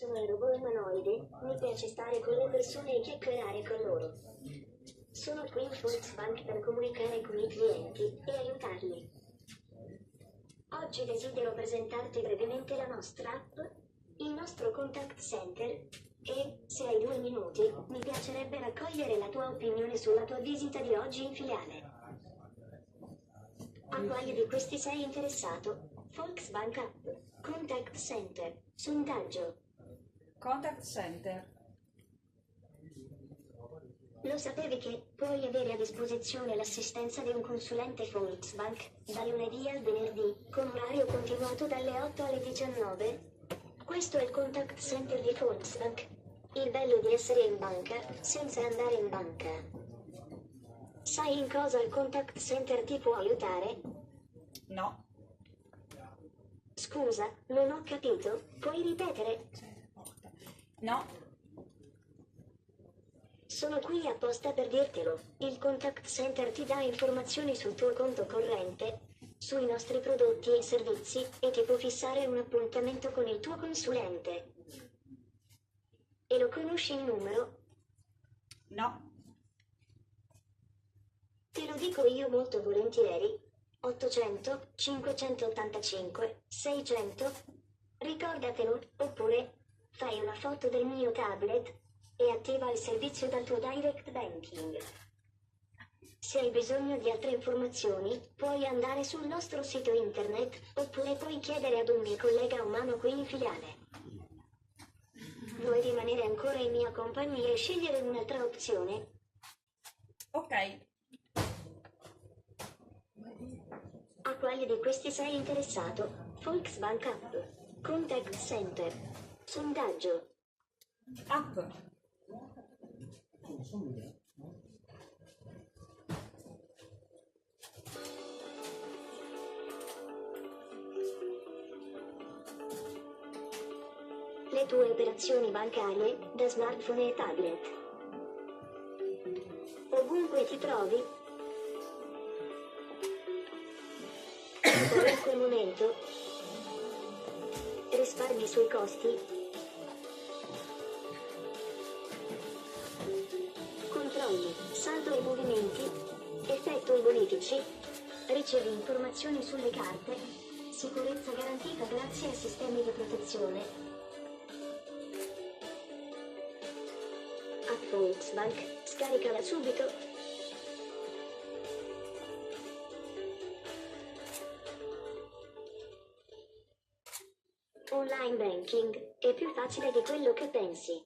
Sono robot umanoide, mi piace stare con le persone e chiacchierare con loro. Sono qui in Volksbank per comunicare con i clienti e aiutarli. Oggi desidero presentarti brevemente la nostra app, il nostro contact center, e, se hai 2 minuti, mi piacerebbe raccogliere la tua opinione sulla tua visita di oggi in filiale. A quali di questi sei interessato? Volksbank App, Contact Center, sondaggio. Contact Center. Lo sapevi che puoi avere a disposizione l'assistenza di un consulente Volksbank da lunedì al venerdì, con orario continuato dalle 8 alle 19? Questo è il Contact Center di Volksbank. Il bello di essere in banca, senza andare in banca. Sai in cosa il Contact Center ti può aiutare? No. Scusa, non ho capito, puoi ripetere? No. Sono qui apposta per dirtelo. Il Contact Center ti dà informazioni sul tuo conto corrente, sui nostri prodotti e servizi, e ti può fissare un appuntamento con il tuo consulente. E lo conosci il numero? No. Te lo dico io molto volentieri. 800 585 600. Ricordatelo, oppure fai una foto del mio tablet e attiva il servizio dal tuo direct banking. Se hai bisogno di altre informazioni, puoi andare sul nostro sito internet, oppure puoi chiedere ad un mio collega umano qui in filiale. Vuoi rimanere ancora in mia compagnia e scegliere un'altra opzione? Ok. A quali di questi sei interessato? Volksbank App, Contact Center, sondaggio. App. Le tue operazioni bancarie, da smartphone e tablet. Ovunque ti trovi. In qualunque momento. Risparmi sui costi. Controlli, saldo i movimenti. Effettui bonifici. Ricevi informazioni sulle carte. Sicurezza garantita grazie a sistemi di protezione. App Volksbank, scaricala subito. Online banking è più facile di quello che pensi.